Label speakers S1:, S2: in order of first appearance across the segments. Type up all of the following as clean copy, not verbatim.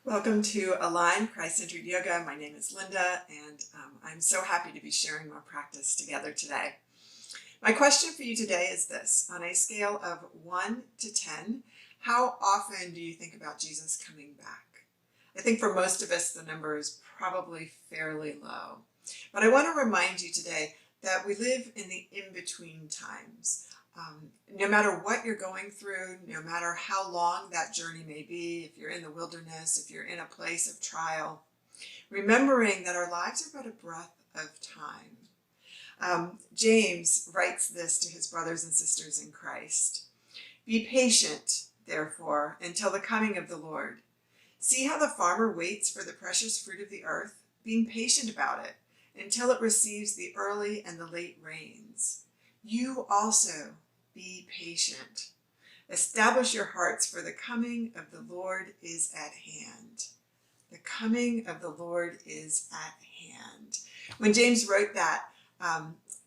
S1: Welcome to Align Christ-Centered Yoga. My name is Linda, and I'm so happy to be sharing our practice together today. My question for you today is this: on a scale of 1 to 10, how often do you think about Jesus coming back? I think for most of us, the number is probably fairly low. But I want to remind you today that we live in the in-between times. No matter what you're going through, no matter how long that journey may be, if you're in the wilderness, if you're in a place of trial, remembering that our lives are but a breath of time. James writes this to his brothers and sisters in Christ. Be patient, therefore, until the coming of the Lord. See how the farmer waits for the precious fruit of the earth, being patient about it until it receives the early and the late rains. You also be patient. Establish your hearts, for the coming of the Lord is at hand. The coming of the Lord is at hand. When James wrote that,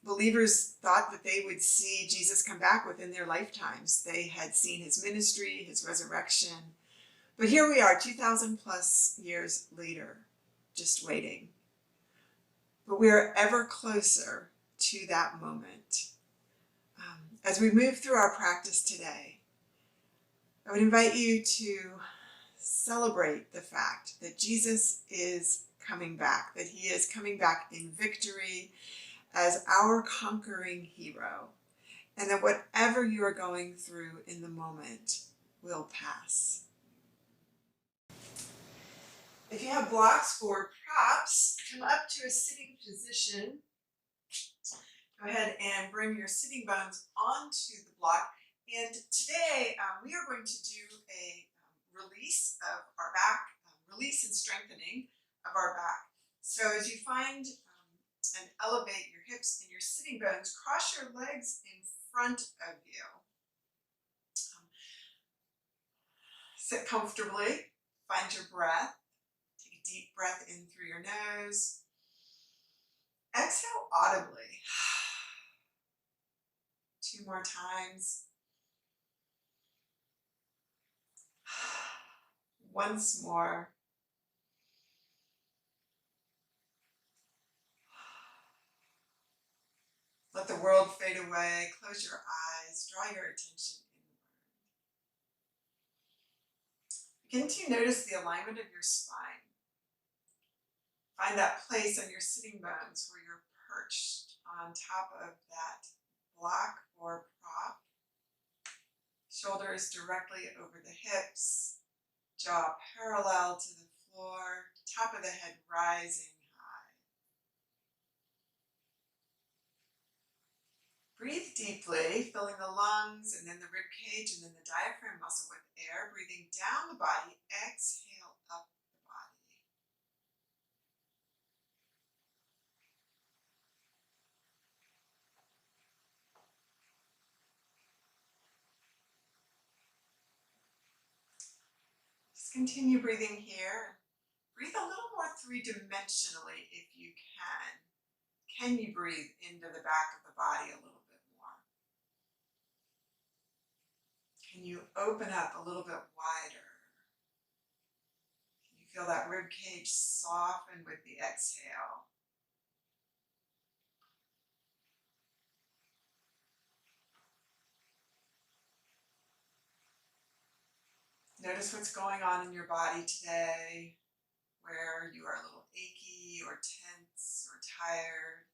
S1: believers thought that they would see Jesus come back within their lifetimes. They had seen his ministry, his resurrection. But here we are, 2,000 plus years later, just waiting. But we are ever closer to that moment. As we move through our practice today, I would invite you to celebrate the fact that Jesus is coming back, that he is coming back in victory as our conquering hero, and that whatever you are going through in the moment will pass. If you have blocks or props, come up to a sitting position. Go ahead and bring your sitting bones onto the block. And today we are going to do a release of our back, release and strengthening of our back. So as you find and elevate your hips and your sitting bones, cross your legs in front of you. Sit comfortably, find your breath. Take a deep breath in through your nose. Exhale audibly. 2 more times. Once more. Let the world fade away. Close your eyes. Draw your attention inward. Begin to notice the alignment of your spine. Find that place on your sitting bones where you're perched on top of that block or prop. Shoulders directly over the hips. Jaw parallel to the floor. Top of the head rising high. Breathe deeply, filling the lungs and then the rib cage and then the diaphragm muscle with air. Breathing down the body, exhale up the body. Just continue breathing here. Breathe a little more three-dimensionally if you can. Can you breathe into the back of the body a little bit more? Can you open up a little bit wider? Can you feel that rib cage soften with the exhale? Notice what's going on in your body today, where you are a little achy or tense or tired.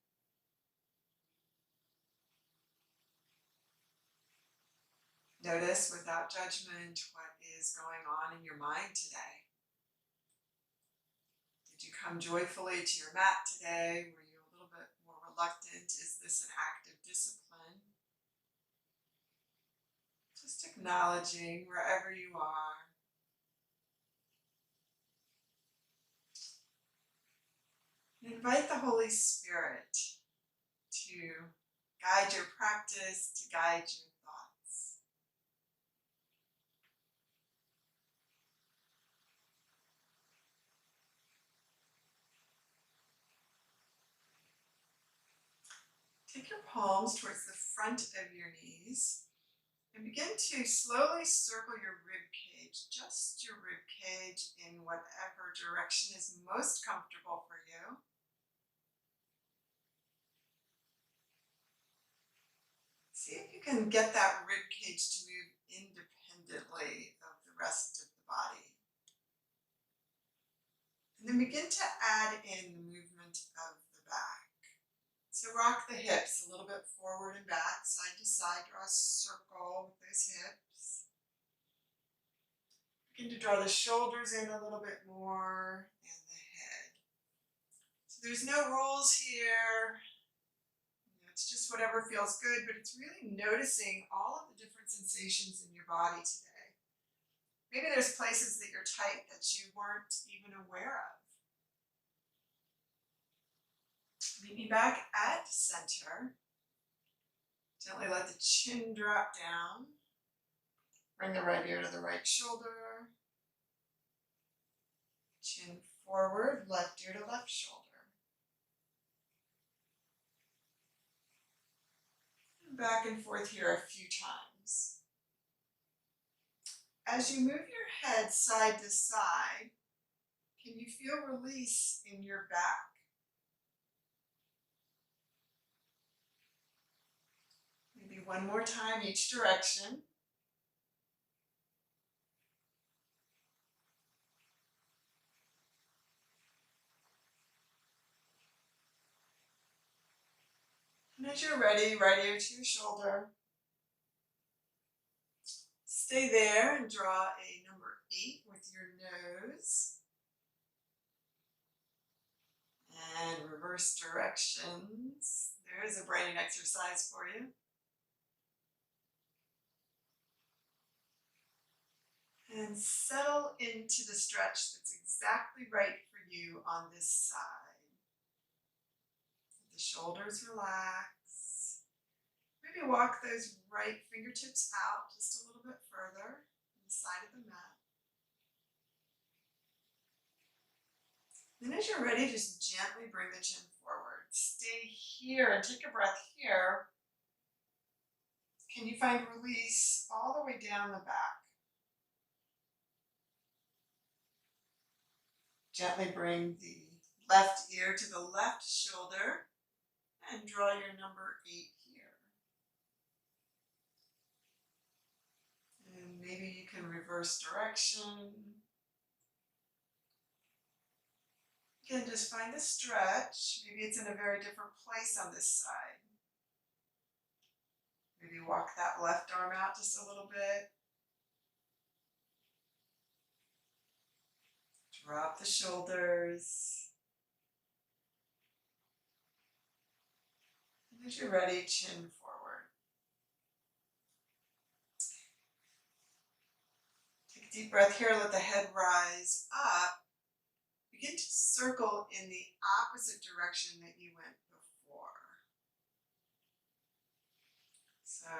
S1: Notice without judgment what is going on in your mind today. Did you come joyfully to your mat today? Were you a little bit more reluctant? Is this an act of discipline? Just acknowledging wherever you are. And invite the Holy Spirit to guide your practice, to guide your thoughts. Take your palms towards the front of your knees and begin to slowly circle your rib cage Adjust your rib cage in whatever direction is most comfortable for you. See if you can get that rib cage to move independently of the rest of the body. And then begin to add in the movement of the back. So rock the hips a little bit forward and back, side to side. Draw a circle with those hips. Begin to draw the shoulders in a little bit more and the head. So there's no rules here. It's just whatever feels good, but it's really noticing all of the different sensations in your body today. Maybe there's places that you're tight that you weren't even aware of. Meet me back at center. Gently let the chin drop down. Bring the right ear to the right shoulder. Chin forward, left ear to left shoulder. And back and forth here a few times. As you move your head side to side, can you feel release in your back? Maybe one more time each direction. And as you're ready, right ear to your shoulder. Stay there and draw a number 8 with your nose. And reverse directions. There is a brain exercise for you. And settle into the stretch that's exactly right for you on this side. Let the shoulders relax. Maybe walk those right fingertips out just a little bit further on the side of the mat. Then as you're ready, just gently bring the chin forward. Stay here and take a breath here. Can you find release all the way down the back? Gently bring the left ear to the left shoulder and draw your number 8 here. And maybe you can reverse direction. Again, just find the stretch. Maybe it's in a very different place on this side. Maybe walk that left arm out just a little bit. Drop the shoulders. And as you're ready, chin forward. Take a deep breath here, let the head rise up. Begin to circle in the opposite direction that you went before. So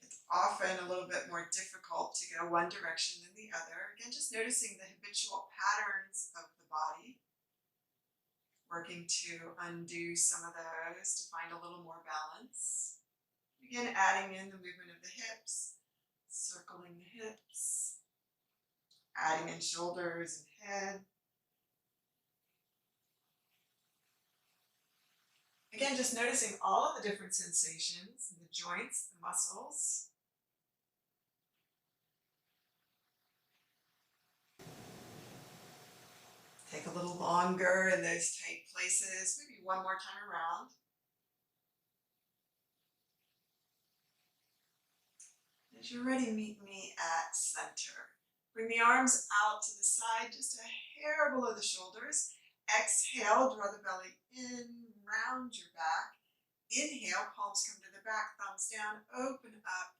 S1: it's often a little bit more difficult to go one direction than the other. Again, just noticing the habitual patterns of the body. Working to undo some of those to find a little more balance. Begin adding in the movement of the hips, circling the hips, adding in shoulders and head. Again, just noticing all of the different sensations in the joints, the muscles. Take a little longer in those tight places, maybe one more time around. As you're ready, meet me at center. Bring the arms out to the side, just a hair below the shoulders. Exhale, draw the belly in, round your back. Inhale, palms come to the back, thumbs down, open up,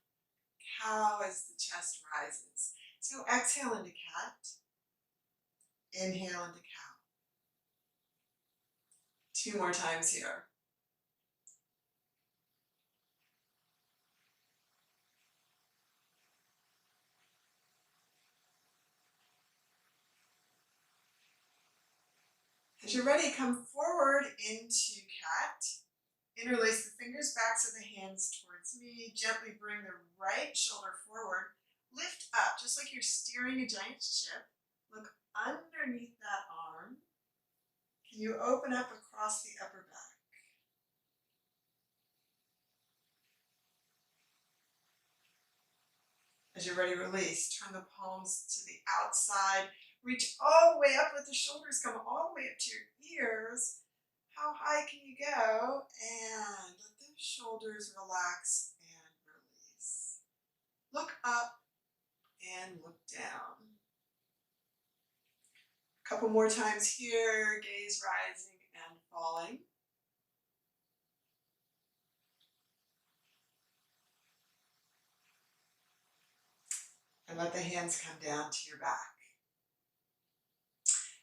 S1: cow as the chest rises. So exhale into cat, inhale into cow. 2 more times here. As you're ready, come forward into cat. Interlace the fingers, backs of the hands towards me. Gently bring the right shoulder forward. Lift up, just like you're steering a giant ship. Look underneath that arm. Can you open up across the upper back? As you're ready, release. Turn the palms to the outside. Reach all the way up. Let the shoulders come all the way up to your ears. How high can you go? And let those shoulders relax and release. Look up and look down. A couple more times here. Gaze rising and falling. And let the hands come down to your back.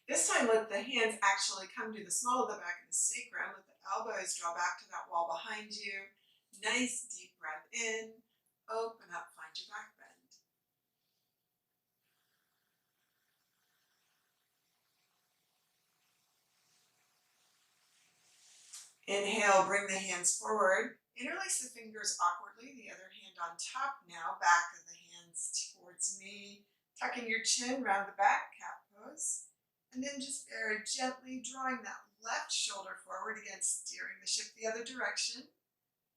S1: This time, let the hands actually come to the small of the back of the sacrum. Let the elbows draw back to that wall behind you. Nice deep breath in. Open up, find your back bend. Inhale, bring the hands forward. Interlace the fingers awkwardly, the other hand on top now, back of the hands towards me. Tucking your chin, round the back, cat pose. And then just very gently drawing that left shoulder forward, again, steering the ship the other direction.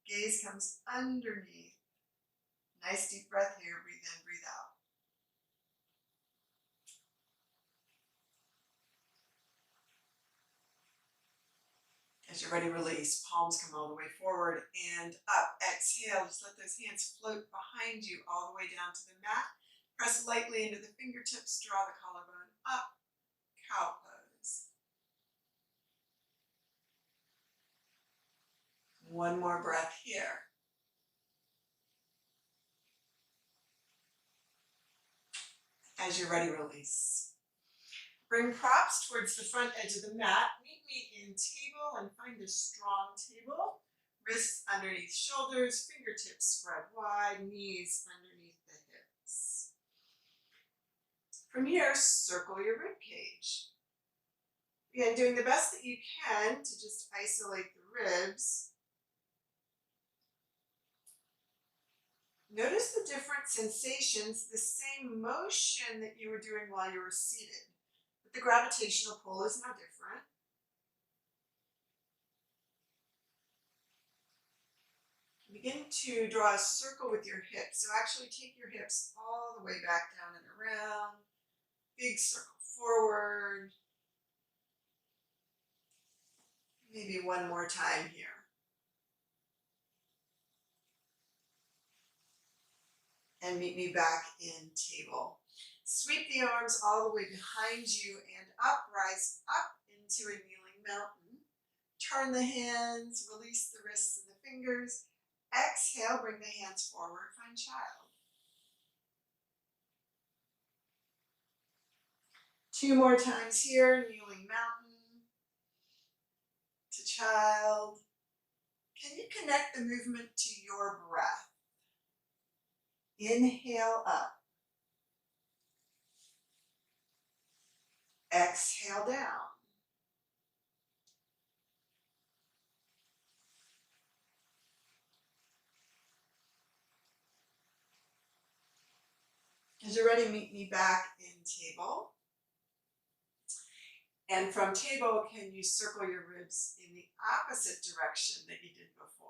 S1: Gaze comes underneath. Nice deep breath here, breathe in, breathe out. As you're ready, release. Palms come all the way forward and up. Exhale, just let those hands float behind you all the way down to the mat. Press lightly into the fingertips, draw the collarbone up, cow pose. One more breath here. As you're ready, release. Bring props towards the front edge of the mat. Meet me in table and find a strong table. Wrists underneath shoulders, fingertips spread wide, knees underneath the hips. From here, circle your rib cage. Again, doing the best that you can to just isolate the ribs. Notice the different sensations, the same motion that you were doing while you were seated. But the gravitational pull is now different. Begin to draw a circle with your hips. So actually take your hips all the way back down and around. Big circle forward. Maybe one more time here. And meet me back in table. Sweep the arms all the way behind you and up, rise up into a kneeling mountain. Turn the hands, release the wrists and the fingers. Exhale, bring the hands forward, find child. Two more times here, kneeling mountain to child. Can you connect the movement to your breath? Inhale up. Exhale down. As you're ready, meet me back in table. And from table, can you circle your ribs in the opposite direction that you did before?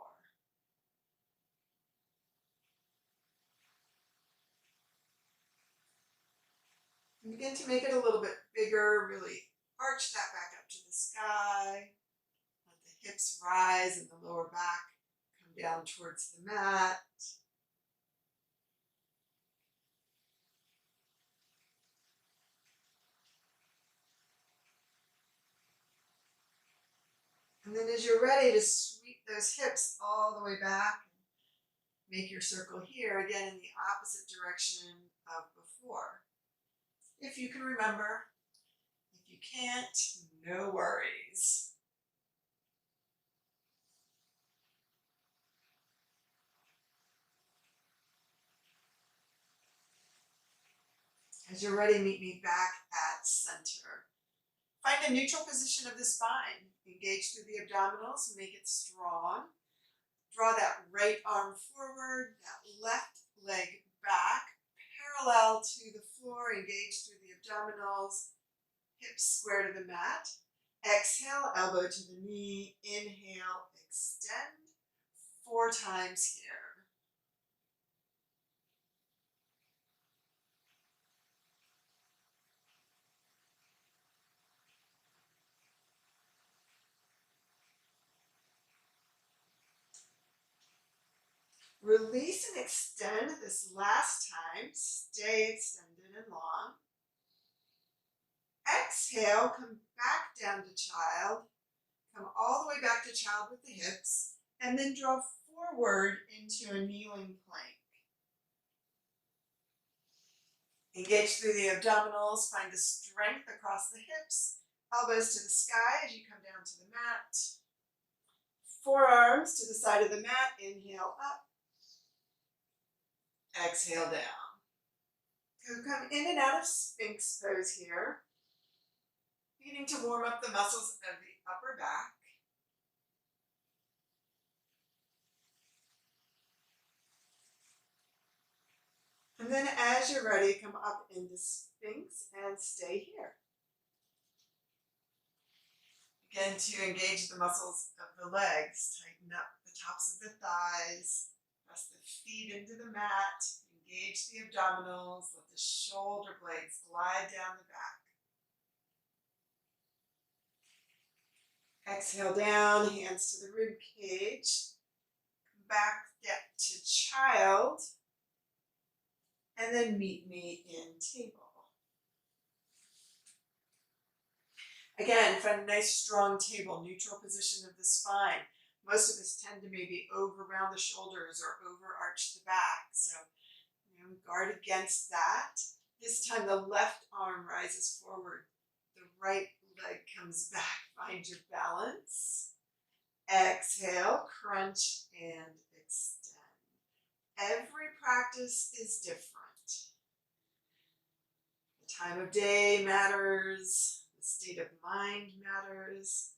S1: And begin to make it a little bit bigger, really arch that back up to the sky. Let the hips rise and the lower back come down towards the mat. And then as you're ready to sweep those hips all the way back, make your circle here, again in the opposite direction of before. If you can remember. If you can't, no worries. As you're ready, meet me back at center. Find a neutral position of the spine. Engage through the abdominals, make it strong. Draw that right arm forward, that left leg back, to the floor, engage through the abdominals, hips square to the mat. Exhale, elbow to the knee. Inhale, extend 4 times here. Release and extend this last time. Stay extended and long. Exhale, come back down to child. Come all the way back to child with the hips, and then draw forward into a kneeling plank. Engage through the abdominals, find the strength across the hips, elbows to the sky as you come down to the mat. Forearms to the side of the mat, inhale up. Exhale down. So come in and out of Sphinx pose here. Beginning to warm up the muscles of the upper back. And then as you're ready, come up into Sphinx and stay here. Again, to engage the muscles of the legs, tighten up the tops of the thighs, press the feet into the mat, engage the abdominals, let the shoulder blades glide down the back. Exhale down, hands to the rib cage. Come back to child. And then meet me in table. Again, find a nice strong table, neutral position of the spine. Most of us tend to maybe over round the shoulders or overarch the back. So, guard against that. This time the left arm rises forward. The right leg comes back. Find your balance. Exhale, crunch and extend. Every practice is different. The time of day matters. The state of mind matters.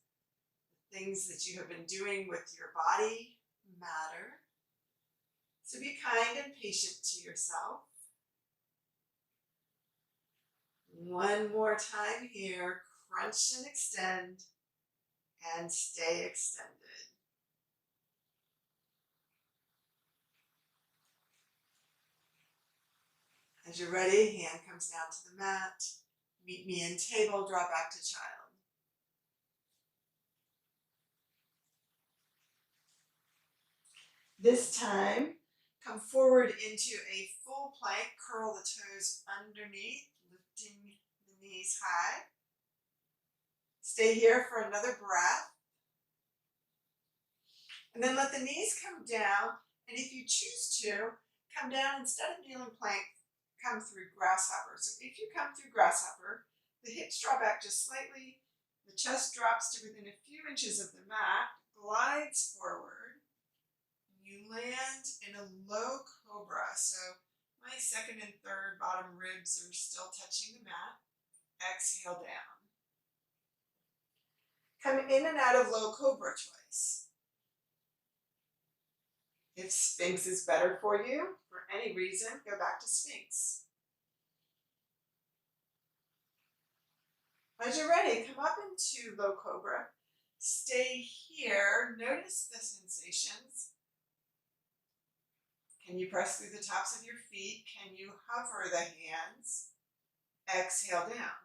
S1: The things that you have been doing with your body matter. So be kind and patient to yourself. One more time here. Crunch and extend. And stay extended. As you're ready, hand comes down to the mat. Meet me in table, draw back to child. This time, come forward into a full plank. Curl the toes underneath, lifting the knees high. Stay here for another breath. And then let the knees come down. And if you choose to, come down instead of kneeling plank, come through grasshopper. So if you come through grasshopper, the hips draw back just slightly, the chest drops to within a few inches of the mat, glides forward, and you land in a low cobra. So my second and third bottom ribs are still touching the mat. Exhale down. Come in and out of low cobra twice. If Sphinx is better for you, for any reason, go back to Sphinx. As you're ready, come up into low cobra. Stay here. Notice the sensations. Can you press through the tops of your feet? Can you hover the hands? Exhale down.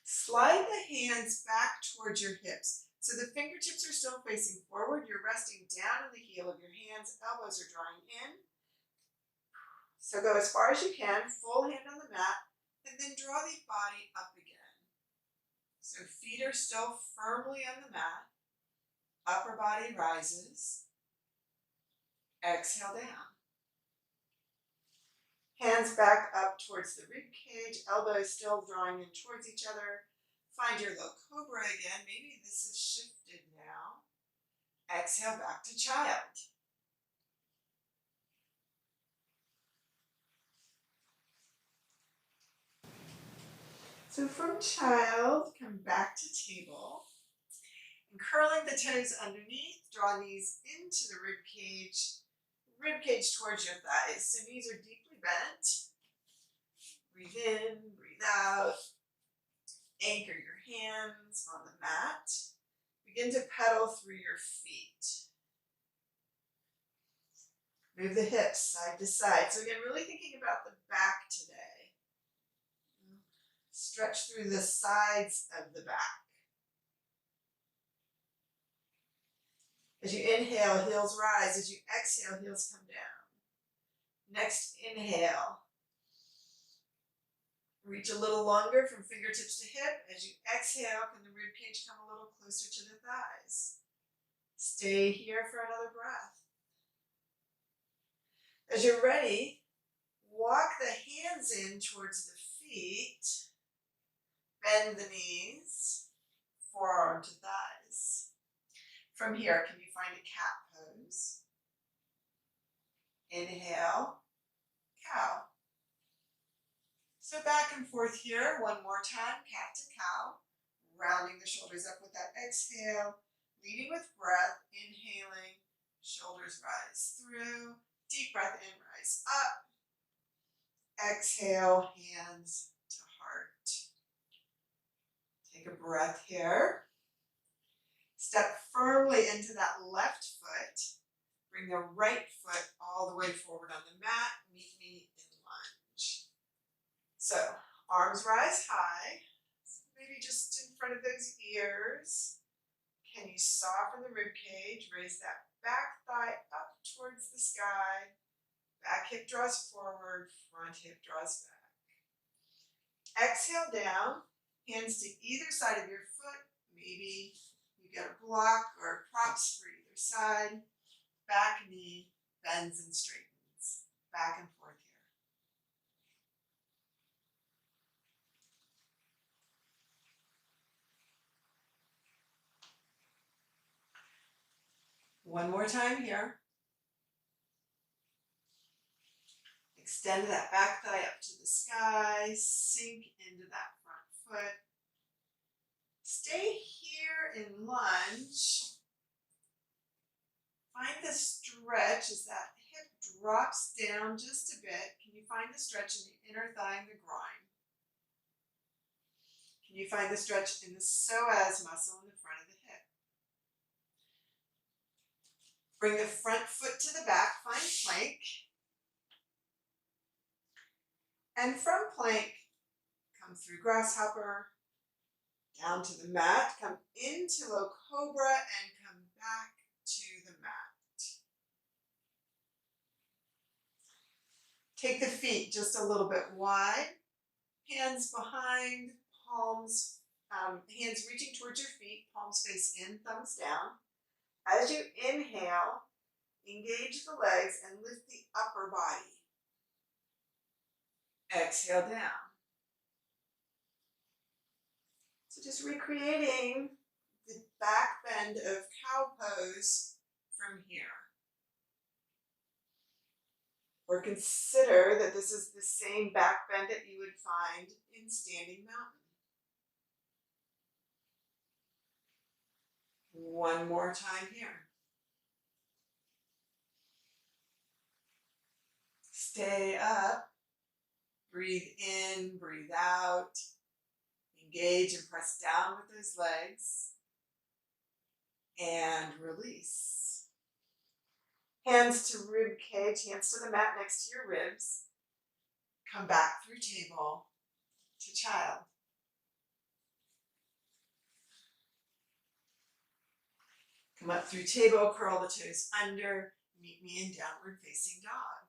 S1: Slide the hands back towards your hips. So the fingertips are still facing forward. You're resting down in the heel of your hands. Elbows are drawing in. So go as far as you can. Full hand on the mat. And then draw the body up again. So feet are still firmly on the mat. Upper body rises. Exhale down. Hands back up towards the rib cage. Elbows still drawing in towards each other. Find your low cobra again. Maybe this is shifted now. Exhale back to child. So from child, come back to table. And curling the toes underneath, draw knees into the rib cage. rib cage towards your thighs. So knees are deeply bent. Breathe in, breathe out. Anchor your hands on the mat. Begin to pedal through your feet. Move the hips side to side. So again, really thinking about the back today. Stretch through the sides of the back. As you inhale, heels rise. As you exhale, heels come down. Next inhale. Reach a little longer from fingertips to hip. As you exhale, can the rib cage come a little closer to the thighs? Stay here for another breath. As you're ready, walk the hands in towards the feet. Bend the knees, forearm to thighs. From here, can you find a cat pose? Inhale, cow. So back and forth here, one more time, cat to cow. Rounding the shoulders up with that exhale, leading with breath, inhaling, shoulders rise through, deep breath in, rise up. Exhale, hands to heart. Take a breath here. Step firmly into that left foot. Bring the right foot all the way forward on the mat. Meet me in lunge. So, arms rise high. Maybe just in front of those ears. Can you soften the rib cage? Raise that back thigh up towards the sky. Back hip draws forward, front hip draws back. Exhale down. Hands to either side of your foot. Maybe you get a block or props for either side. Back knee bends and straightens. Back and forth here. One more time here. Extend that back thigh up to the sky. Sink into that front foot. Stay here in lunge. Find the stretch as that hip drops down just a bit. Can you find the stretch in the inner thigh and the groin? Can you find the stretch in the psoas muscle in the front of the hip? Bring the front foot to the back, find plank. And from plank, come through grasshopper, down to the mat, come into low cobra, and come back to the mat. Take the feet just a little bit wide, hands behind, palms, hands reaching towards your feet, palms face in, thumbs down. As you inhale, engage the legs and lift the upper body. Exhale down. So just recreating the back bend of cow pose from here. Or consider that this is the same back bend that you would find in standing mountain. One more time here. Stay up. Breathe in, breathe out. Engage and press down with those legs. And release. Hands to rib cage, hands to the mat next to your ribs. Come back through table to child. Come up through table, curl the toes under. Meet me in downward facing dog.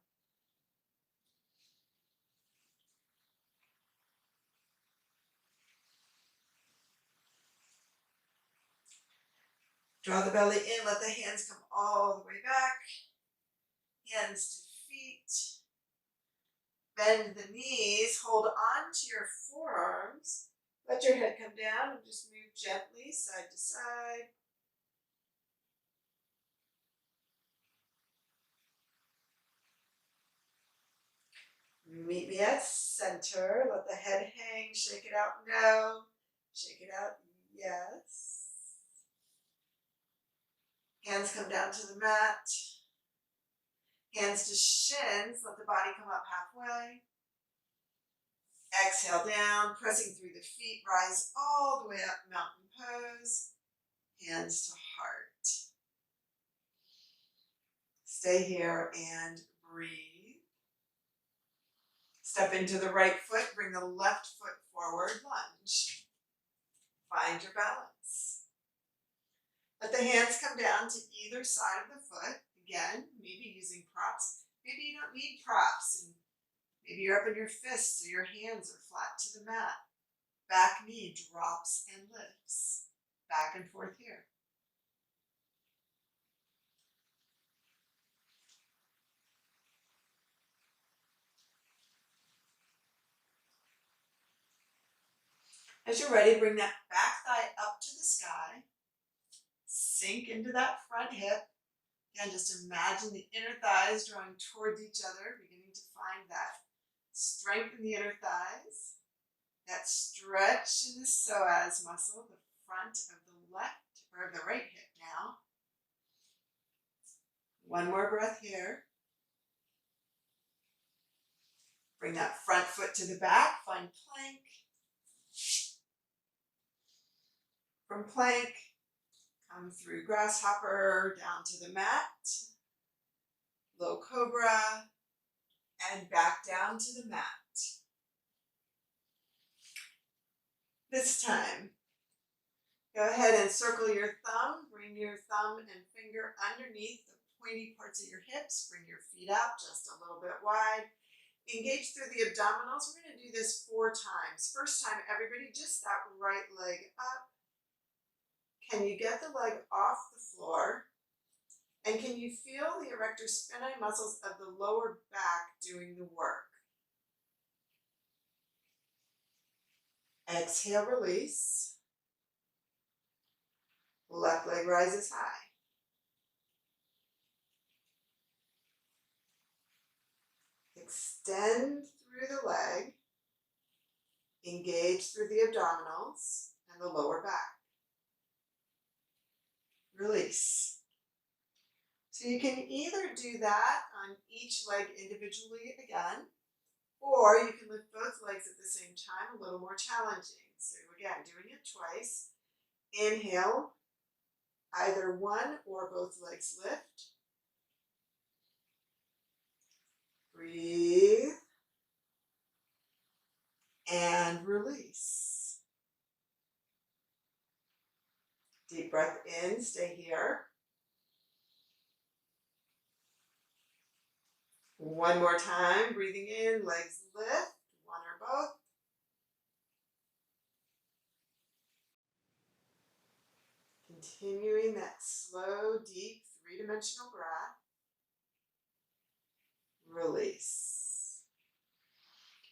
S1: Draw the belly in, let the hands come all the way back. Hands to feet. Bend the knees, hold on to your forearms. Let your head come down and just move gently side to side. Meet me at center. Let the head hang. Shake it out. No. Shake it out. Yes. Hands come down to the mat. Hands to shins, let the body come up halfway. Exhale down, pressing through the feet, rise all the way up, mountain pose. Hands to heart. Stay here and breathe. Step into the right foot, bring the left foot forward, lunge. Find your balance. Let the hands come down to either side of the foot. Again, maybe using props. Maybe you don't need props. And maybe you're up in your fists or your hands are flat to the mat. Back knee drops and lifts. Back and forth here. As you're ready, bring that back thigh up to the sky. Sink into that front hip. Again, just imagine the inner thighs drawing towards each other, beginning to find that strength in the inner thighs, that stretch in the psoas muscle, the front of the left or the right hip now. One more breath here. Bring that front foot to the back, find plank. From plank, come through grasshopper, down to the mat, low cobra, and back down to the mat. This time, go ahead and circle your thumb. Bring your thumb and finger underneath the pointy parts of your hips. Bring your feet out just a little bit wide. Engage through the abdominals. We're going to do this 4 times. First time, everybody, just that right leg up. Can you get the leg off the floor? And can you feel the erector spinae muscles of the lower back doing the work? Exhale, release. Left leg rises high. Extend through the leg. Engage through the abdominals and the lower back. Release. So you can either do that on each leg individually again, or you can lift both legs at the same time, a little more challenging. So again, doing it twice. Inhale, either one or both legs lift. Breathe. And release. Deep breath in, stay here. One more time, breathing in, legs lift, one or both. Continuing that slow, deep, 3-dimensional breath. Release.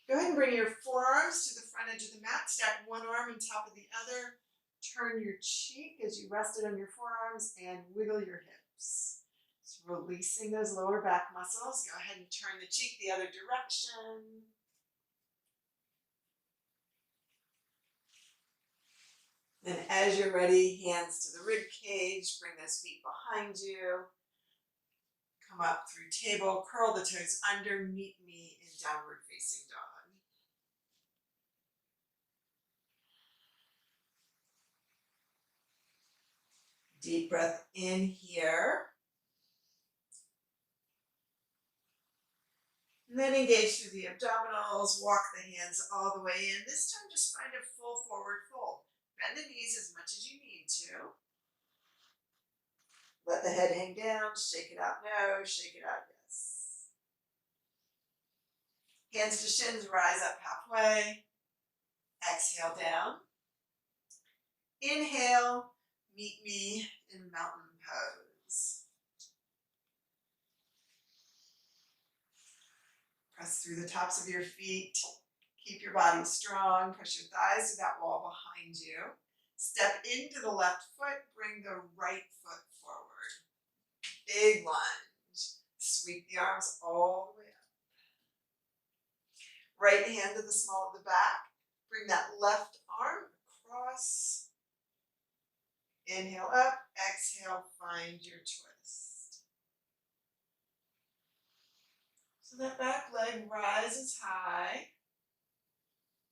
S1: Go ahead and bring your forearms to the front edge of the mat. Stack one arm on top of the other. Turn your cheek as you rest it on your forearms and wiggle your hips. So releasing those lower back muscles. Go ahead and turn the cheek the other direction. And as you're ready, hands to the rib cage. Bring those feet behind you. Come up through table. Curl the toes under. Meet me in downward facing dog. Deep breath in here. And then engage through the abdominals, walk the hands all the way in. This time just find a full forward fold. Bend the knees as much as you need to. Let the head hang down, shake it out no, shake it out yes. Hands to shins, rise up halfway. Exhale down. Inhale, meet me in mountain pose. Press through the tops of your feet. Keep your body strong. Push your thighs to that wall behind you. Step into the left foot. Bring the right foot forward. Big lunge. Sweep the arms all the way up. Right hand to the small of the back. Bring that left arm across. Inhale up. Exhale. Find your twist. So that back leg rises high.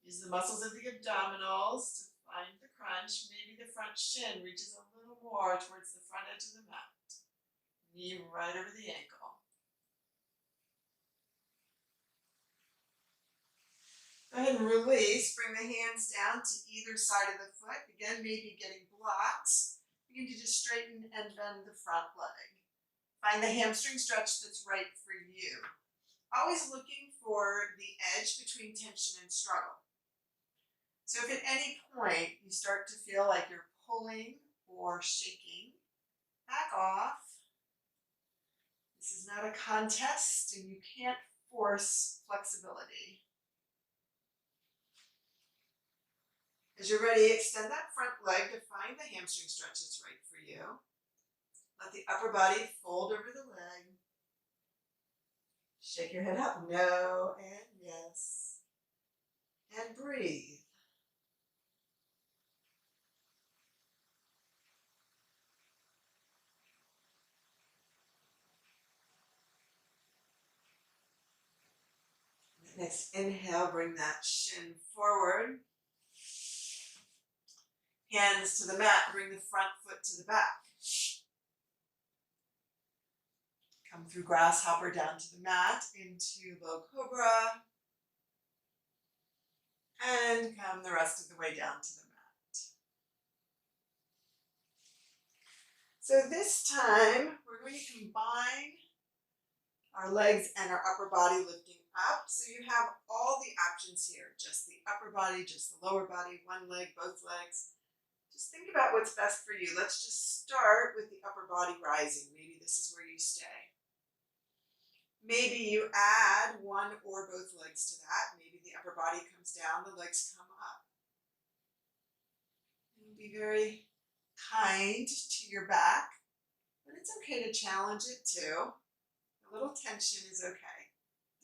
S1: Use the muscles of the abdominals to find the crunch. Maybe the front shin reaches a little more towards the front edge of the mat. Knee right over the ankle. Go ahead and release. Bring the hands down to either side of the foot. Again, maybe getting blocks. Begin to just straighten and bend the front leg. Find the hamstring stretch that's right for you. Always looking for the edge between tension and struggle. So if at any point you start to feel like you're pulling or shaking, back off. This is not a contest and you can't force flexibility. As you're ready, extend that front leg to find the hamstring stretch that's right for you. Let the upper body fold over the leg. Shake your head up, no and yes. And breathe. Next inhale, bring that shin forward. Hands to the mat, bring the front foot to the back. Come through grasshopper down to the mat into low cobra. And come the rest of the way down to the mat. So this time, we're going to combine our legs and our upper body lifting up. So you have all the options here, just the upper body, just the lower body, one leg, both legs. Just think about what's best for you. Let's just start with the upper body rising. Maybe this is where you stay. Maybe you add one or both legs to that. Maybe the upper body comes down, the legs come up. And be very kind to your back, but it's okay to challenge it too. A little tension is okay.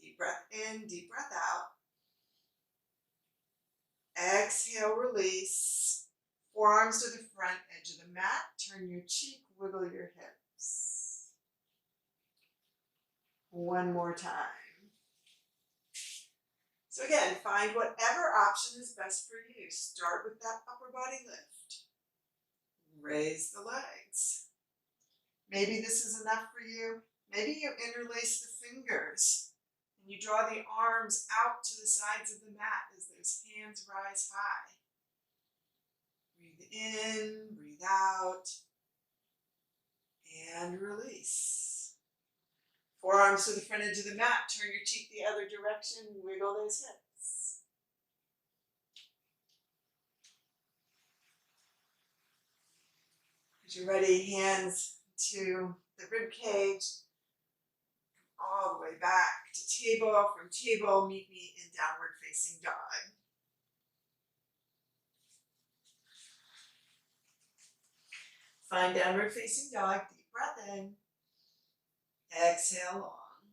S1: Deep breath in, deep breath out. Exhale, release. Forearms to the front edge of the mat. Turn your cheek, wiggle your hips. One more time. So again, find whatever option is best for you. Start with that upper body lift. Raise the legs. Maybe this is enough for you. Maybe you interlace the fingers and you draw the arms out to the sides of the mat as those hands rise high. Breathe in, breathe out, and release. Forearms to the front edge of the mat. Turn your cheek the other direction. Wiggle those hips. As you're ready, hands to the rib cage. All the way back to table. From table, meet me in downward facing dog. Find downward facing dog. Deep breath in. Exhale long.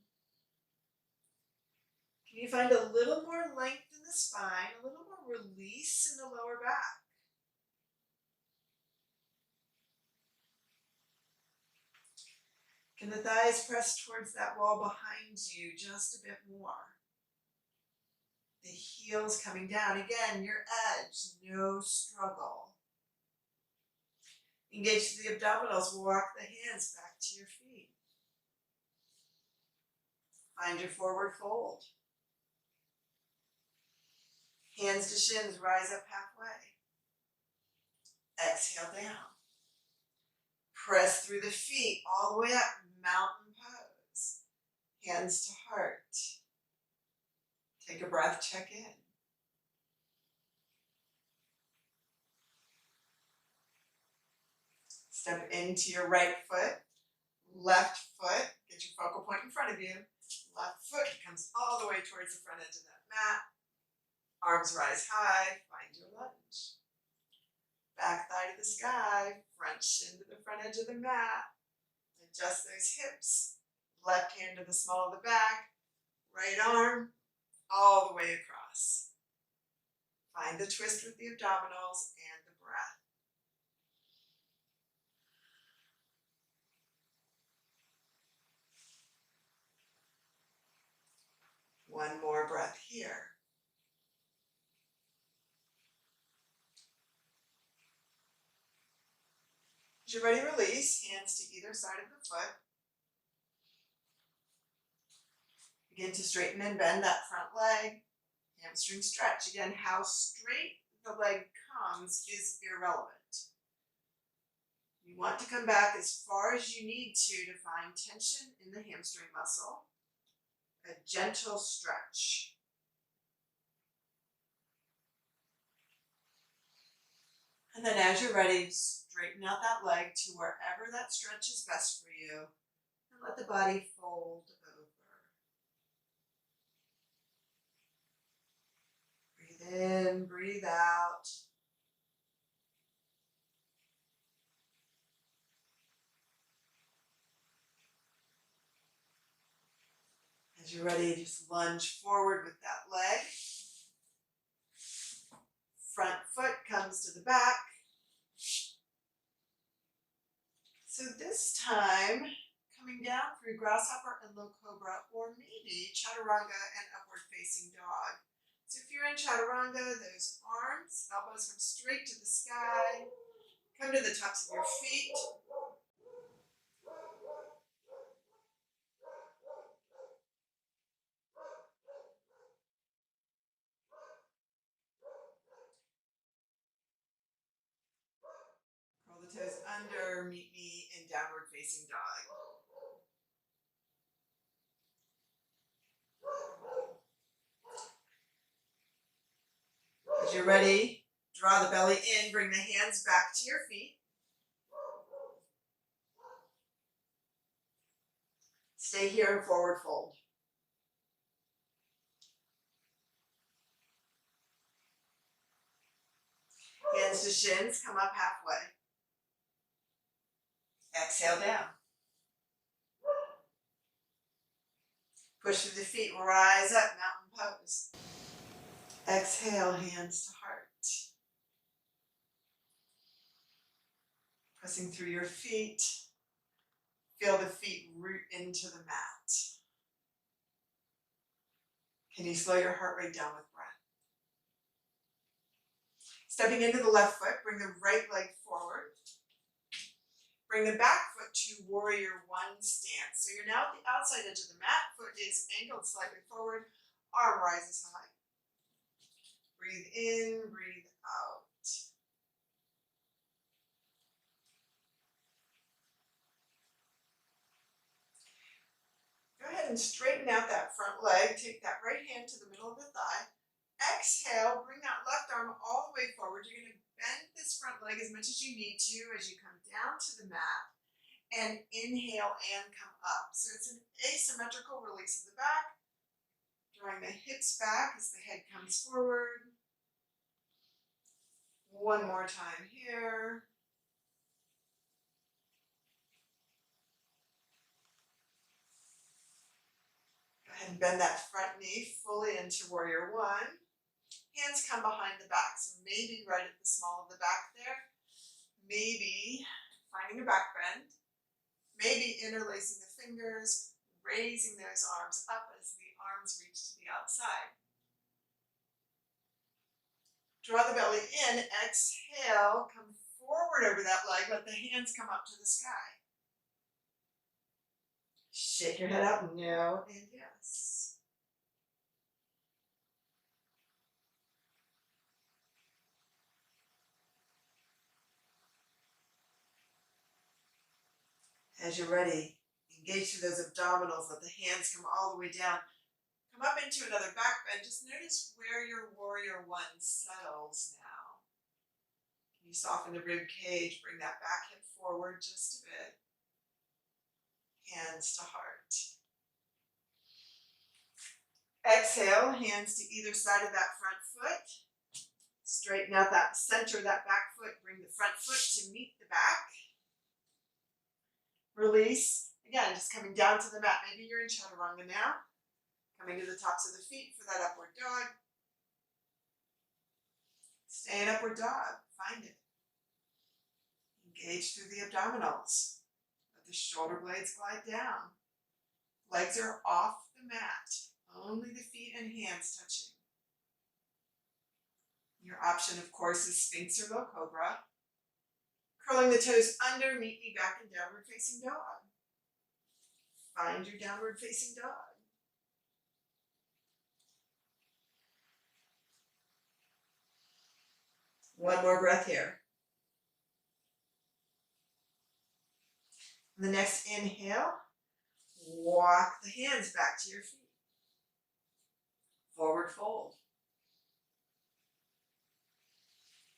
S1: Can you find a little more length in the spine, a little more release in the lower back? Can the thighs press towards that wall behind you just a bit more? The heels coming down. Again, your edge, no struggle. Engage the abdominals. Walk the hands back to your feet. Find your forward fold. Hands to shins, rise up halfway. Exhale down. Press through the feet all the way up, mountain pose. Hands to heart. Take a breath, check in. Step into your right foot, left foot, get your focal point in front of you. Left foot comes all the way towards the front edge of that mat. Arms rise high, find your lunge. Back thigh to the sky, front shin to the front edge of the mat. Adjust those hips. Left hand to the small of the back. Right arm all the way across. Find the twist with the abdominals and the breath. One more breath here. As you're ready, release. Hands to either side of the foot. Begin to straighten and bend that front leg. Hamstring stretch. Again, how straight the leg comes is irrelevant. You want to come back as far as you need to find tension in the hamstring muscle. A gentle stretch. And then as you're ready, straighten out that leg to wherever that stretch is best for you. And let the body fold over. Breathe in, breathe out. As you're ready, just lunge forward with that leg. Front foot comes to the back. So this time, coming down through grasshopper and low cobra, or maybe chaturanga and upward facing dog. So if you're in chaturanga, those arms, elbows come straight to the sky. Come to the tops of your feet. Curl the toes under, meet me in downward facing dog. As you're ready, draw the belly in, bring the hands back to your feet. Stay here in forward fold. Hands to shins, come up halfway. Exhale down. Push through the feet, rise up, mountain pose. Exhale, hands to heart. Pressing through your feet. Feel the feet root into the mat. Can you slow your heart rate down with breath? Stepping into the left foot, bring the right leg forward. Bring the back foot to warrior one stance. So you're now at the outside edge of the mat. Foot is angled slightly forward. Arm rises high. Breathe in, breathe out. Go ahead and straighten out that front leg. Take that right hand to the middle of the thigh. Exhale, bring that left arm all the way forward. You're going to bend this front leg as much as you need to as you come down to the mat. And inhale and come up. So it's an asymmetrical release of the back. Drawing the hips back as the head comes forward. One more time here. Go ahead and bend that front knee fully into warrior one. Hands come behind the back. So maybe right at the small of the back there. Maybe finding a back bend. Maybe interlacing the fingers, raising those arms up as the arms reach to the outside. Draw the belly in, exhale, come forward over that leg, let the hands come up to the sky. Shake your head up, no and yes. As you're ready, engage through those abdominals, let the hands come all the way down. Come up into another back bend. Just notice where your warrior one settles now. Can you soften the rib cage, bring that back hip forward just a bit. Hands to heart. Exhale, hands to either side of that front foot. Straighten out that center of that back foot. Bring the front foot to meet the back. Release. Again, just coming down to the mat. Maybe you're in chaturanga now. Coming to the tops of the feet for that upward dog. Stay in upward dog. Find it. Engage through the abdominals. Let the shoulder blades glide down. Legs are off the mat. Only the feet hands touching. Your option, of course, is Sphinx or Low Cobra. Curling the toes under, meet me back in downward facing dog. Find your downward facing dog. One more breath here. The next inhale, walk the hands back to your feet. Forward fold.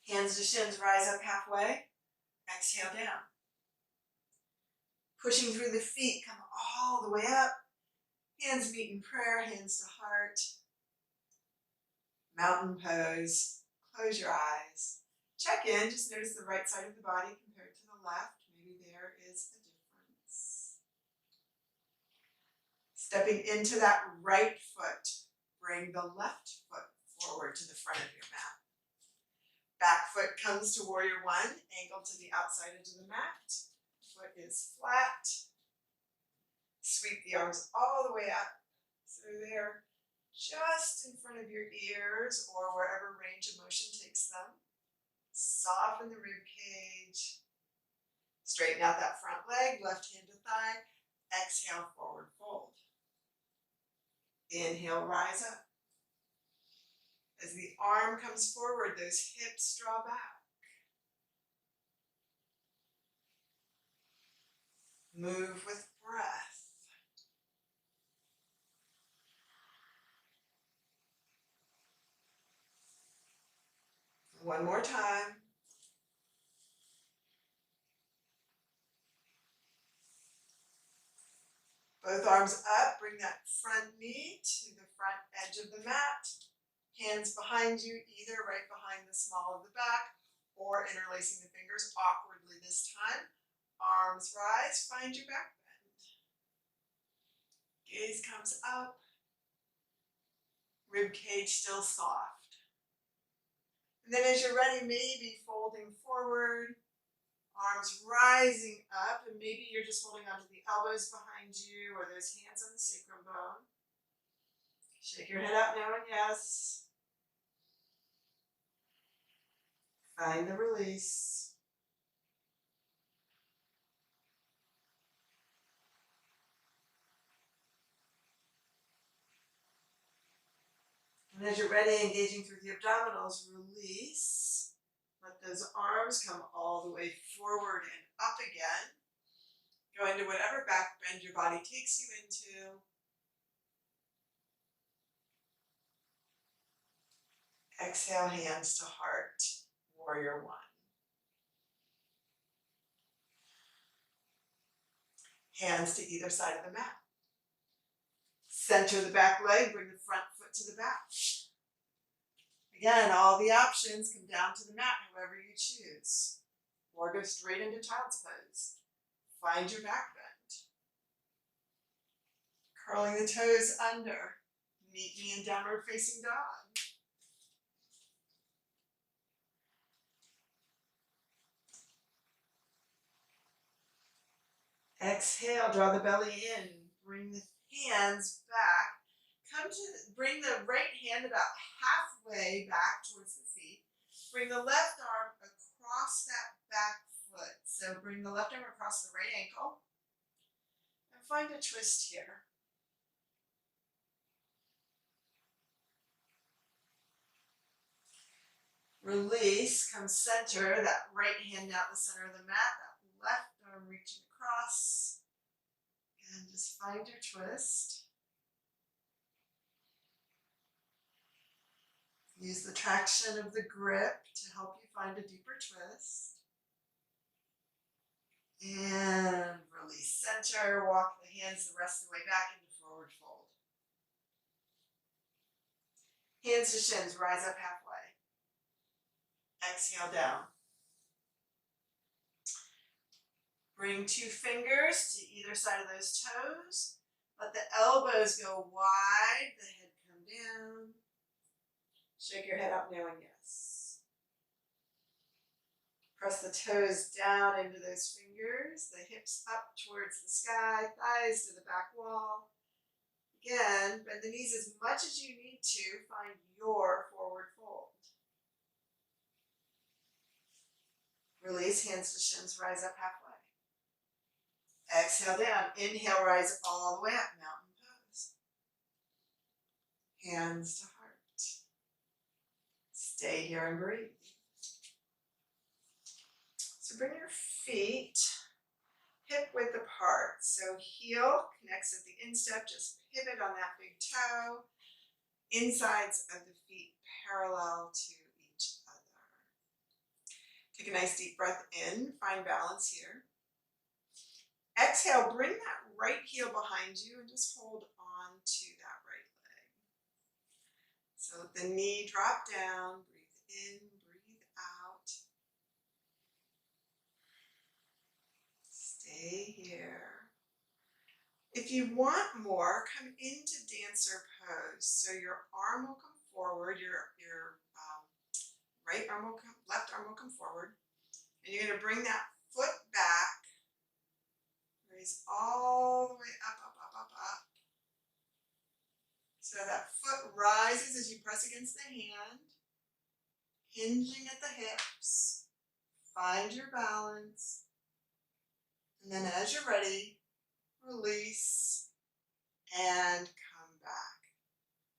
S1: Hands to shins, rise up halfway. Exhale down. Pushing through the feet, come all the way up. Hands meet in prayer, hands to heart. Mountain pose. Close your eyes. Check in, just notice the right side of the body compared to the left. Maybe there is a difference. Stepping into that right foot, bring the left foot forward to the front of your mat. Back foot comes to warrior one, ankle to the outside edge of the mat. Foot is flat. Sweep the arms all the way up. So they're just in front of your ears or wherever range of motion takes them. Soften the rib cage. Straighten out that front leg, left hand to thigh. Exhale, forward fold. Inhale, rise up. As the arm comes forward, those hips draw back. Move with breath. One more time. Both arms up, bring that front knee to the front edge of the mat. Hands behind you, either right behind the small of the back or interlacing the fingers awkwardly this time. Arms rise, find your back bend. Gaze comes up. Rib cage still soft. And then as you're ready, maybe folding forward. Arms rising up, and maybe you're just holding onto the elbows behind you or those hands on the sacrum bone. Shake your head out now and yes. Find the release. And as you're ready, engaging through the abdominals, release. Let those arms come all the way forward and up again. Go into whatever back bend your body takes you into. Exhale, hands to heart, warrior one. Hands to either side of the mat. Center the back leg, bring the front foot to the back. Again, all the options come down to the mat, however you choose. Or go straight into child's pose. Find your back bend. Curling the toes under. Meet me in downward facing dog. Exhale, draw the belly in. Bring the hands back. Bring the right hand about halfway back towards the feet. Bring the left arm across that back foot. So bring the left arm across the right ankle. And find a twist here. Release, come center, that right hand out the center of the mat, that left arm reaching across. And just find your twist. Use the traction of the grip to help you find a deeper twist. And release center, walk the hands the rest of the way back into forward fold. Hands to shins, rise up halfway. Exhale down. Bring two fingers to either side of those toes. Let the elbows go wide, the head come down. Shake your head up now and yes. Press the toes down into those fingers, the hips up towards the sky, thighs to the back wall. Again, bend the knees as much as you need to. Find your forward fold. Release, hands to shins, rise up halfway. Exhale down. Inhale, rise all the way up, mountain pose. Hands to heart. Stay here and breathe. So bring your feet hip width apart. So heel connects at the instep, just pivot on that big toe. Insides of the feet parallel to each other. Take a nice deep breath in, find balance here. Exhale, bring that right heel behind you and just hold on to that right leg. So let the knee drop down, breathe in, breathe out. Stay here. If you want more, come into dancer pose. So your arm will come forward, your right arm will come, left arm will come forward, and you're going to bring that foot back. Raise all the way up, up, up, up, up. So that foot rises as you press against the hand, hinging at the hips. Find your balance. And then as you're ready, release and come back.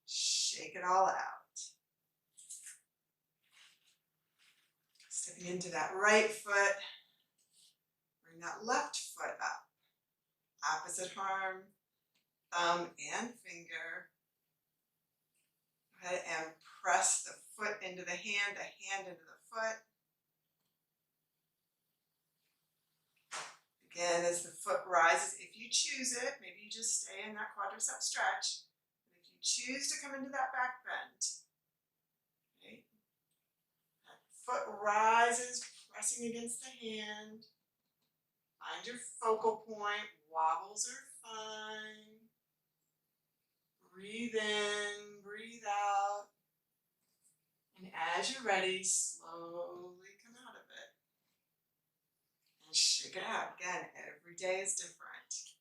S1: Shake it all out. Stepping into that right foot. Bring that left foot up. Opposite arm, thumb and finger. Go ahead and press the foot into the hand into the foot. Again, as the foot rises, if you choose it, maybe you just stay in that quadricep stretch. But if you choose to come into that back bend, okay, that foot rises, pressing against the hand. Find your focal point. Wobbles are fine. Breathe in, breathe out. And as you're ready, slowly come out of it. And shake it out. Again, every day is different.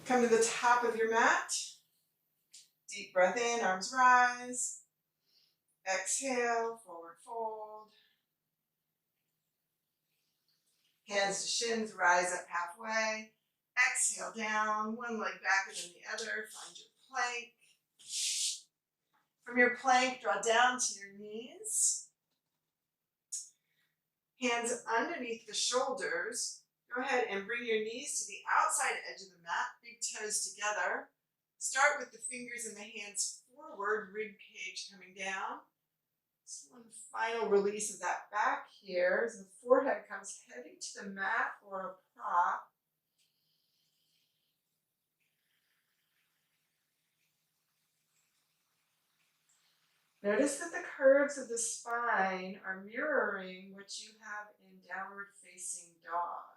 S1: Come to the top of your mat. Deep breath in, arms rise. Exhale, forward fold. Hands to shins, rise up halfway. Exhale down, one leg back and then the other. Find your plank. From your plank, draw down to your knees. Hands underneath the shoulders. Go ahead and bring your knees to the outside edge of the mat, big toes together. Start with the fingers and the hands forward, rib cage coming down. Just one final release of that back here as the forehead comes heavy to the mat or a prop. Notice that the curves of the spine are mirroring what you have in downward facing dog.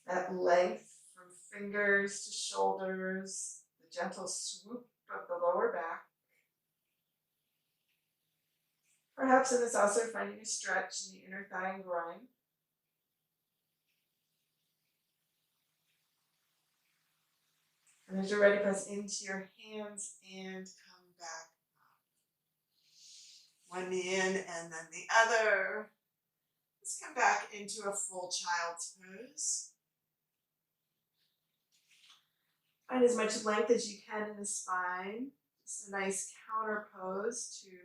S1: That length from fingers to shoulders, the gentle swoop of the lower back. Perhaps in this also finding a stretch in the inner thigh and groin. And as you're ready, press into your hands and come back up. One knee in and then the other. Let's come back into a full child's pose. Find as much length as you can in the spine. Just a nice counter pose to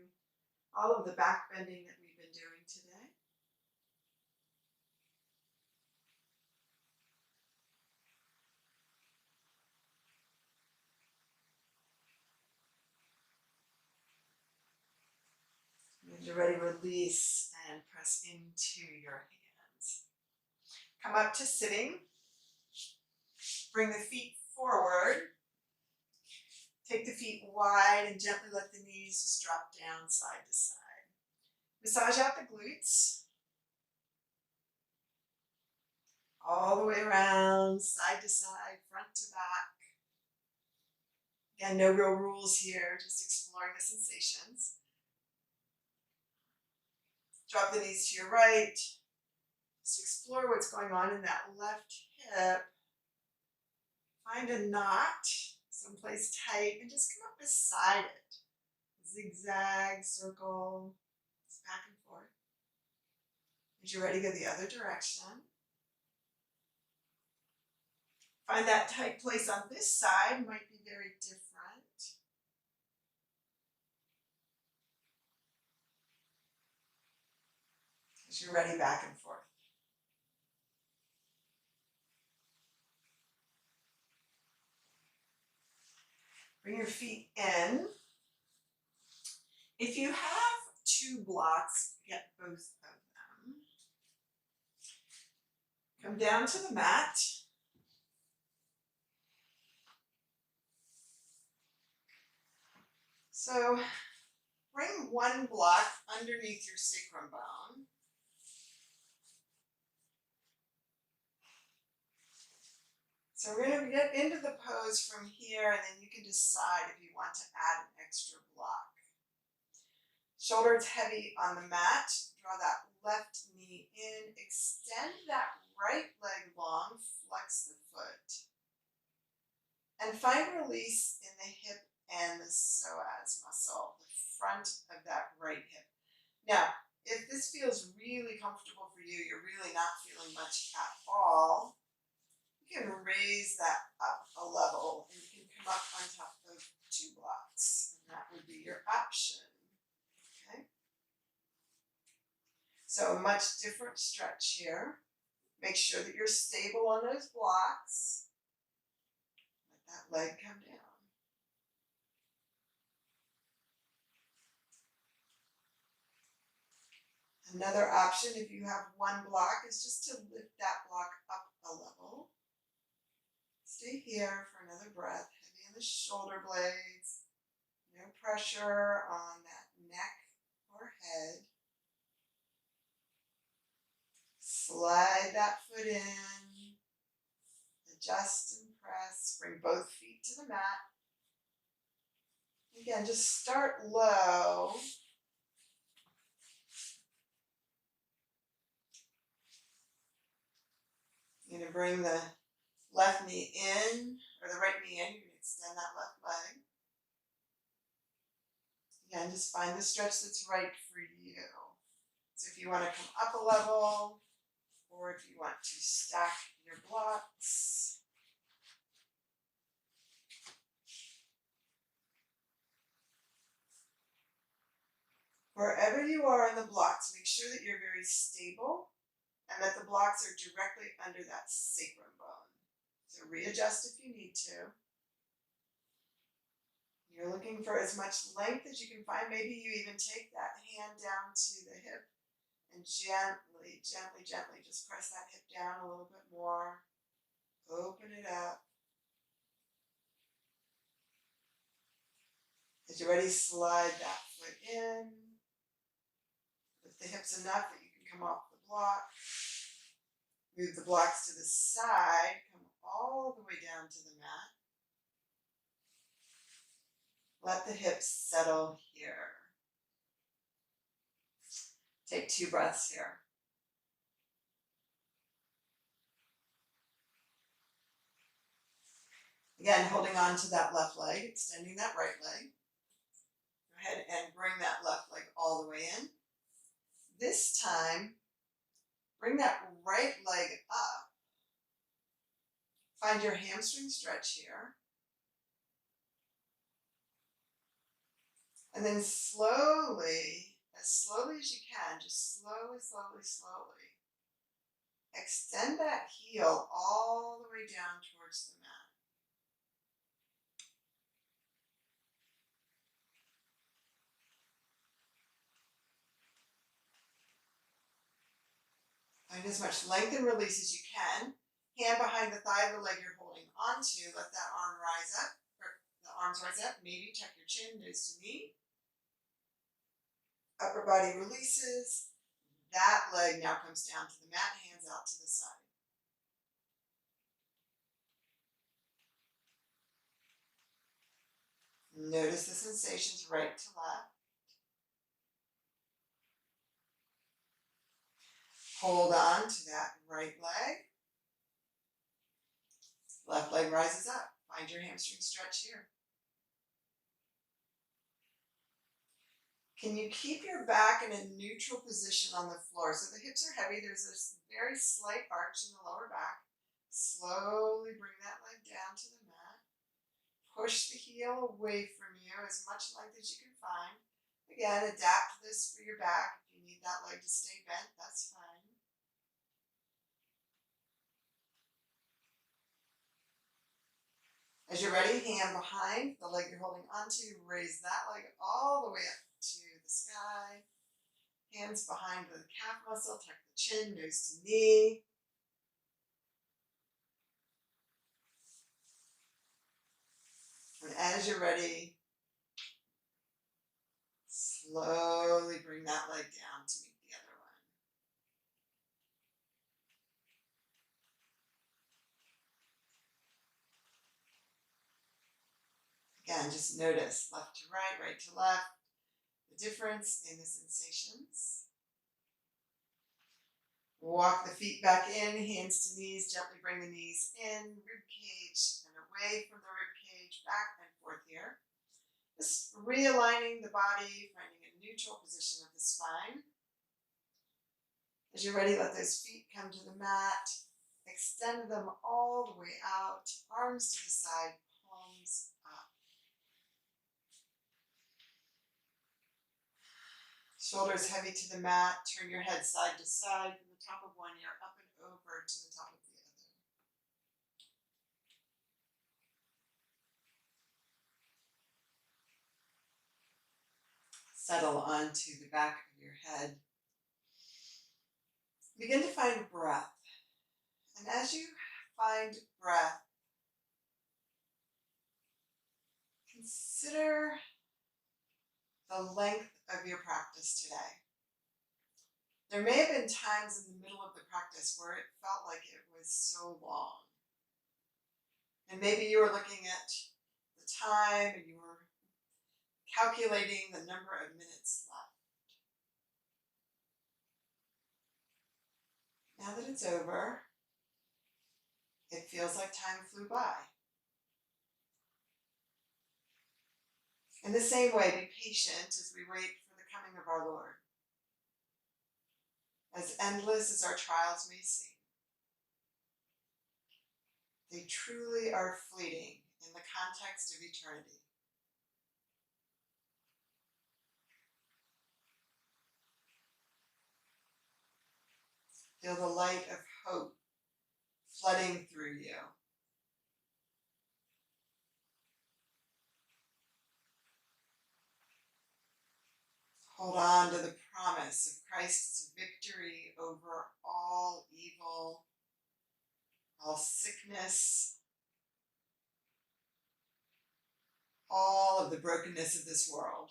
S1: all of the back bending that we've been doing today. When you're ready, release and press into your hands. Come up to sitting. Bring the feet forward. Take the feet wide and gently let the knees just drop down side to side. Massage out the glutes. All the way around, side to side, front to back. Again, no real rules here, just exploring the sensations. Drop the knees to your right. Just explore what's going on in that left hip. Find a knot, someplace tight, and just come up beside it. Zigzag, circle, just back and forth. As you're ready, go the other direction. Find that tight place on this side, might be very different. As you're ready, back and forth. Bring your feet in. If you have 2 blocks, get both of them. Come down to the mat. So bring 1 block underneath your sacrum bone. So we're going to get into the pose from here, and then you can decide if you want to add an extra block. Shoulders heavy on the mat. Draw that left knee in. Extend that right leg long. Flex the foot. And find release in the hip and the psoas muscle, the front of that right hip. Now, if this feels really comfortable for you, you're really not feeling much at all, you can raise that up a level and you can come up on top of 2 blocks. And that would be your option. Okay? So a much different stretch here. Make sure that you're stable on those blocks. Let that leg come down. Another option, if you have 1 block, is just to lift that block up a level. Stay here for another breath, heavy in the shoulder blades, no pressure on that neck or head. Slide that foot in, adjust and press, bring both feet to the mat. Again, just start low. You're going to bring the left knee in, or the right knee in. You're going to extend that left leg. Again, just find the stretch that's right for you. So if you want to come up a level, or if you want to stack your blocks. Wherever you are in the blocks, make sure that you're very stable and that the blocks are directly under that sacrum bone. So readjust if you need to. You're looking for as much length as you can find. Maybe you even take that hand down to the hip and gently, gently, gently just press that hip down a little bit more. Open it up. As you're ready, slide that foot in. Lift the hips enough that you can come off the block. Move the blocks to the side. Come all the way down to the mat. Let the hips settle here. Take 2 breaths here. Again, holding on to that left leg, extending that right leg. Go ahead and bring that left leg all the way in. This time, bring that right leg up. Find your hamstring stretch here. And then slowly, as slowly as you can, just slowly, slowly, slowly, extend that heel all the way down towards the mat. Find as much length and release as you can. Hand behind the thigh of the leg you're holding onto. Let that arm rise up, or the arms rise up. Maybe tuck your chin, nose to knee. Upper body releases. That leg now comes down to the mat, hands out to the side. Notice the sensations right to left. Hold on to that right leg. Left leg rises up. Find your hamstring stretch here. Can you keep your back in a neutral position on the floor? So the hips are heavy. There's this very slight arch in the lower back. Slowly bring that leg down to the mat. Push the heel away from you as much length as you can find. Again, adapt this for your back. If you need that leg to stay bent, that's fine. As you're ready, hand behind the leg you're holding onto. Raise that leg all the way up to the sky. Hands behind the calf muscle. Tuck the chin, nose to knee. And as you're ready, slowly bring that leg down to meet the other one. Again, just notice left to right, right to left, the difference in the sensations. Walk the feet back in, hands to knees, gently bring the knees in, rib cage and away from the rib cage, back and forth here. Just realigning the body, finding a neutral position of the spine. As you're ready, let those feet come to the mat. Extend them all the way out, arms to the side, palms up. Shoulders heavy to the mat. Turn your head side to side from the top of one ear up and over to the top of the other. Settle onto the back of your head. Begin to find breath. And as you find breath, consider the length of your practice today. There may have been times in the middle of the practice where it felt like it was so long. And maybe you were looking at the time and you were calculating the number of minutes left. Now that it's over, it feels like time flew by. In the same way, be patient as we wait for the coming of our Lord. As endless as our trials may seem, they truly are fleeting in the context of eternity. Feel the light of hope flooding through you. Hold on to the promise of Christ's victory over all evil, all sickness, all of the brokenness of this world.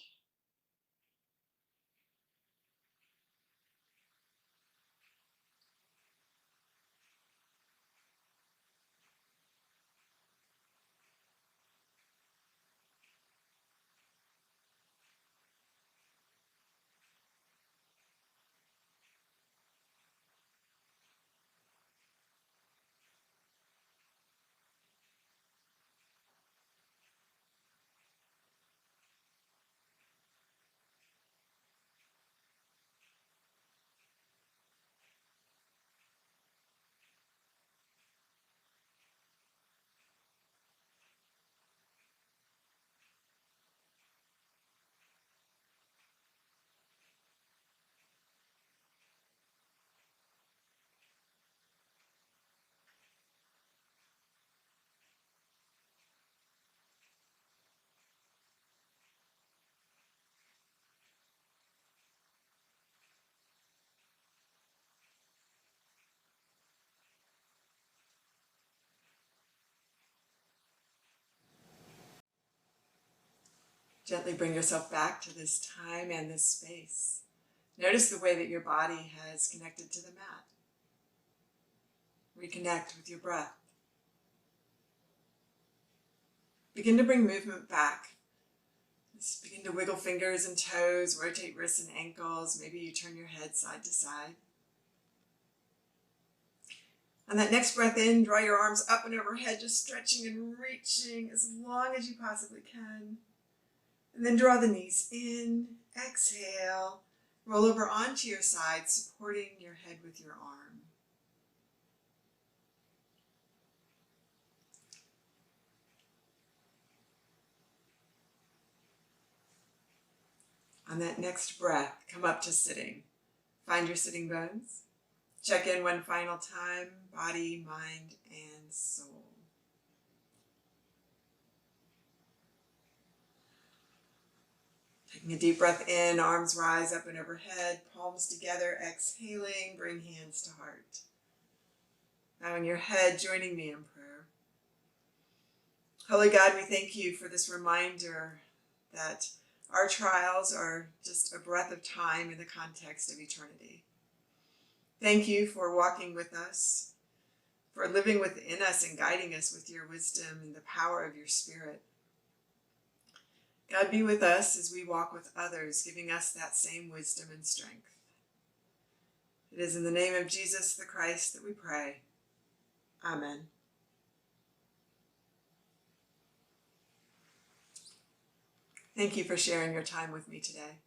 S1: Gently bring yourself back to this time and this space. Notice the way that your body has connected to the mat. Reconnect with your breath. Begin to bring movement back. Just begin to wiggle fingers and toes, rotate wrists and ankles. Maybe you turn your head side to side. On that next breath in, draw your arms up and overhead, just stretching and reaching as long as you possibly can. And then draw the knees in, exhale, roll over onto your side, supporting your head with your arm. On that next breath, come up to sitting. Find your sitting bones. Check in one final time, body, mind, and soul. Taking a deep breath in, arms rise up and overhead, palms together, exhaling, bring hands to heart. Bowing your head, joining me in prayer. Holy God, we thank you for this reminder that our trials are just a breath of time in the context of eternity. Thank you for walking with us, for living within us and guiding us with your wisdom and the power of your Spirit. God, be with us as we walk with others, giving us that same wisdom and strength. It is in the name of Jesus the Christ that we pray. Amen. Thank you for sharing your time with me today.